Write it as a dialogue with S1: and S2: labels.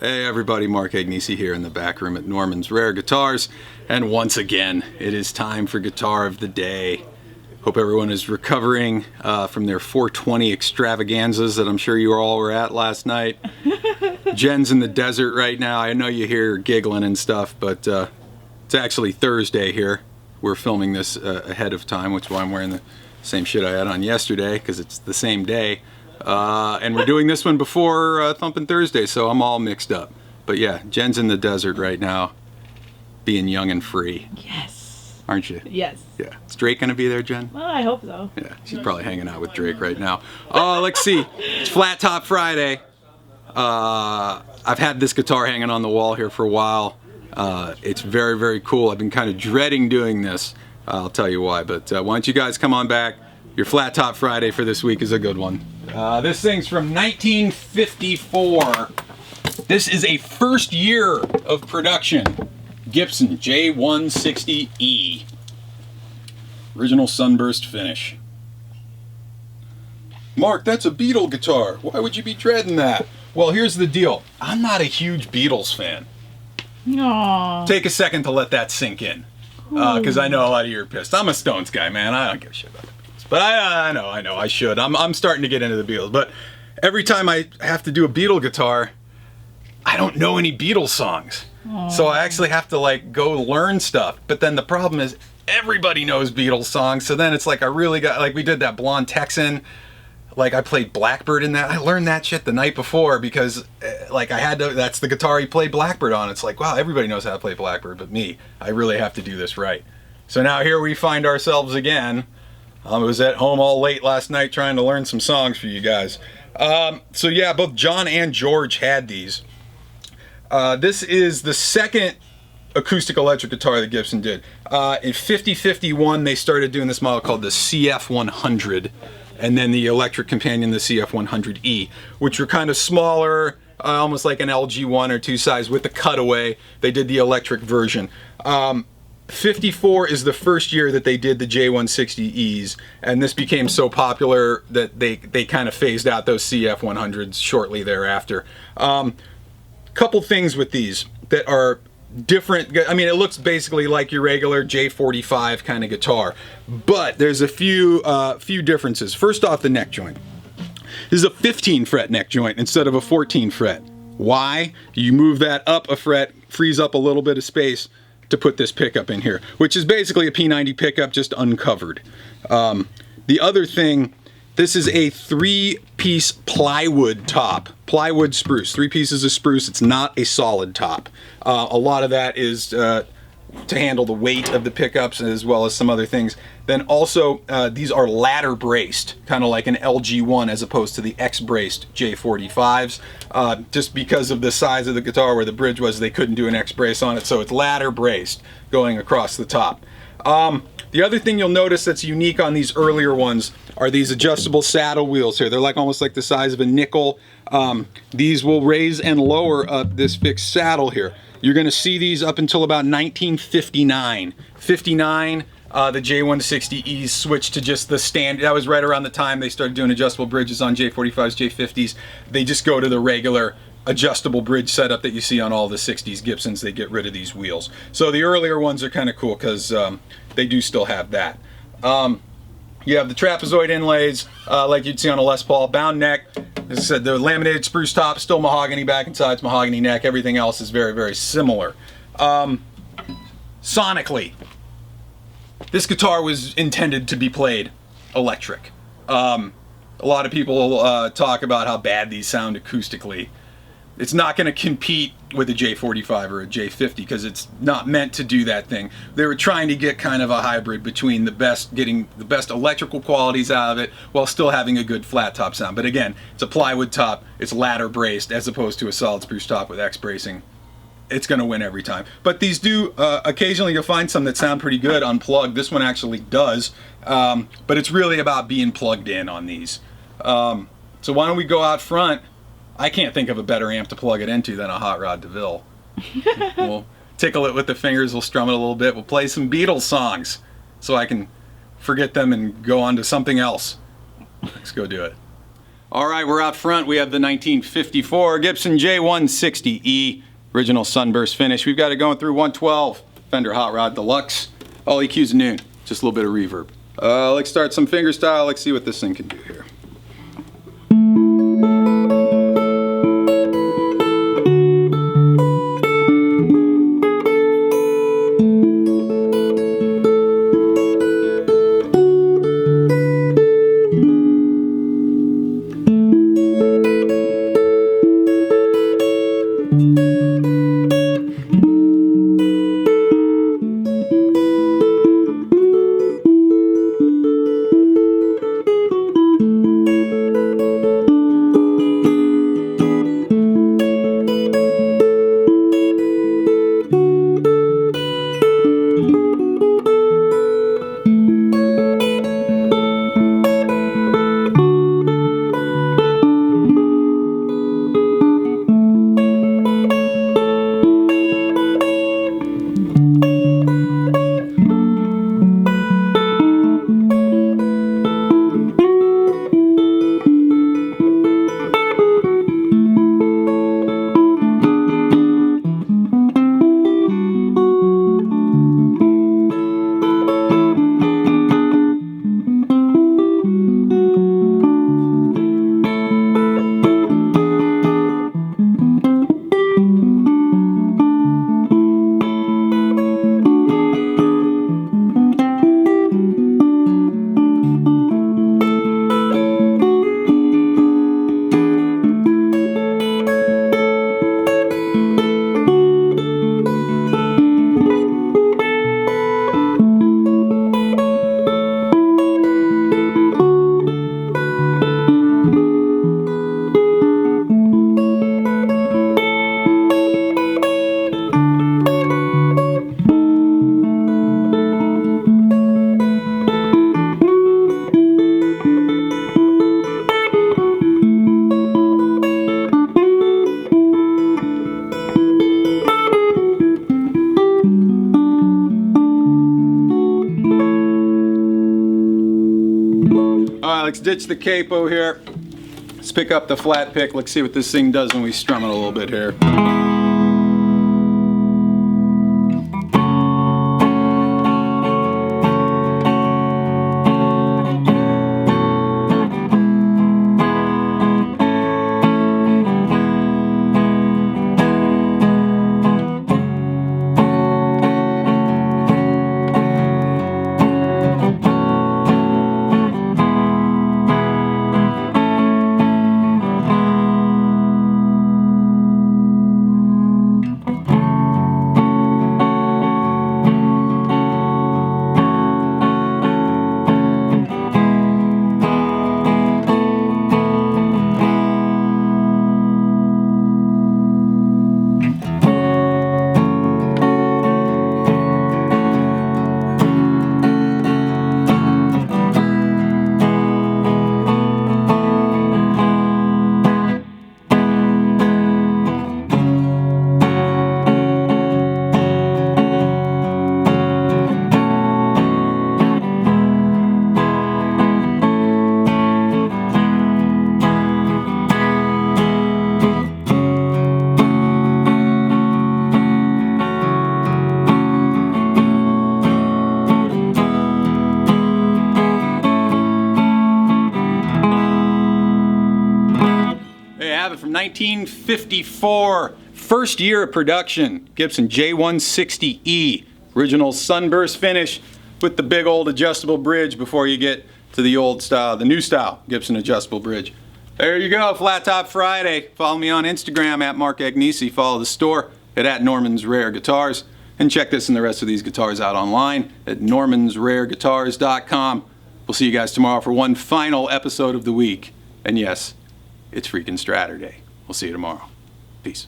S1: Hey everybody, Mark Agnesi here in the back room at Norman's Rare Guitars, and once again it is time for Guitar of the Day. Hope everyone is recovering from their 420 extravaganzas that I'm sure you all were at last night. Jen's in the desert right now. I know you hear her giggling and stuff, but it's actually Thursday here. We're filming this ahead of time, which is why I'm wearing the same shit I had on yesterday, because it's the same day. And we're doing this one before Thumpin' Thursday, so I'm all mixed up. But yeah, Jen's in the desert right now, being young and free.
S2: Yes.
S1: Aren't you?
S2: Yes.
S1: Yeah. Is Drake gonna be there, Jen?
S2: Well, I hope so.
S1: Yeah, she's probably hanging out with Drake right now. Oh, let's see. It's Flat Top Friday. I've had this guitar hanging on the wall here for a while. It's very, very cool. I've been kind of dreading doing this. I'll tell you why, but why don't you guys come on back? Your Flat Top Friday for this week is a good one. This thing's from 1954. This is a first year of production. Gibson J-160E. Original sunburst finish. Mark, that's a Beatle guitar. Why would you be dreading that? Well, here's the deal. I'm not a huge Beatles fan.
S2: Aww.
S1: Take a second to let that sink in. Because I know a lot of you are pissed. I'm a Stones guy, man. I don't give a shit about it. But I know, I should. I'm starting to get into the Beatles. But every time I have to do a Beatle guitar, I don't know any Beatles songs. Aww. So I actually have to like go learn stuff. But then the problem is everybody knows Beatles songs. So then it's like I really got, like we did that Blonde Texan. Like I played Blackbird in that. I learned that shit the night before because like I had to, that's the guitar he played Blackbird on. It's like, wow, everybody knows how to play Blackbird but me. I really have to do this right. So now here we find ourselves again. I was at home all late last night trying to learn some songs for you guys. So yeah, both John and George had these. This is the second acoustic electric guitar that Gibson did. In 50-51, they started doing this model called the CF100, and then the electric companion, the CF100E, which were kind of smaller, almost like an LG1 or 2 size with the cutaway. They did the electric version. 54 is the first year that they did the J-160Es, and this became so popular that they kind of phased out those CF100s shortly thereafter. Couple things with these that are different. I mean, it looks basically like your regular J45 kind of guitar, but there's a few differences. First off, the neck joint. This is a 15 fret neck joint instead of a 14 fret. Why? You move that up a fret, frees up a little bit of space to put this pickup in here, which is basically a P90 pickup just uncovered. The other thing, this is a 3-piece plywood top, plywood spruce, 3 pieces of spruce. It's not a solid top. A lot of that is to handle the weight of the pickups as well as some other things. Then also these are ladder braced, kind of like an LG1 as opposed to the X-braced J45s. Just because of the size of the guitar where the bridge was, they couldn't do an X-brace on it, so it's ladder braced going across the top. The other thing you'll notice that's unique on these earlier ones are these adjustable saddle wheels here. They're like almost like the size of a nickel. These will raise and lower up this fixed saddle here. You're going to see these up until about 1959. 59, the J-160Es switched to just the standard. That was right around the time they started doing adjustable bridges on J45s, J50s. They just go to the regular adjustable bridge setup that you see on all the 60s Gibsons. They get rid of these wheels. So the earlier ones are kind of cool because they do still have that. You have the trapezoid inlays like you'd see on a Les Paul. Bound neck. As I said, the laminated spruce top, still mahogany back and sides, mahogany neck. Everything else is very, very similar. Sonically, this guitar was intended to be played electric. A lot of people talk about how bad these sound acoustically. It's not going to compete with a J45 or a J50 because it's not meant to do that thing. They were trying to get kind of a hybrid between getting the best electrical qualities out of it while still having a good flat top sound. But again, it's a plywood top, it's ladder braced as opposed to a solid spruce top with X bracing. It's going to win every time. But these do, occasionally you'll find some that sound pretty good unplugged. This one actually does, but it's really about being plugged in on these. So why don't we go out front? I can't think of a better amp to plug it into than a Hot Rod DeVille. We'll tickle it with the fingers, we'll strum it a little bit, we'll play some Beatles songs so I can forget them and go on to something else. Let's go do it. All right, we're out front. We have the 1954 Gibson J-160E, original sunburst finish. We've got it going through 112, Fender Hot Rod Deluxe. All EQs noon, just a little bit of reverb. Let's start some fingerstyle. Let's see what this thing can do here. Let's ditch the capo here. Let's pick up the flat pick. Let's see what this thing does when we strum it a little bit here. From 1954, first year of production, Gibson J-160E, original sunburst finish with the big old adjustable bridge before you get to the old style, the new style Gibson adjustable bridge. There you go, Flat Top Friday. Follow me on Instagram at Mark Agnesi. Follow the store at Norman's Rare Guitars, and check this and the rest of these guitars out online at normansrareguitars.com. We'll see you guys tomorrow for one final episode of the week, and yes, it's freaking Straturday. We'll see you tomorrow. Peace.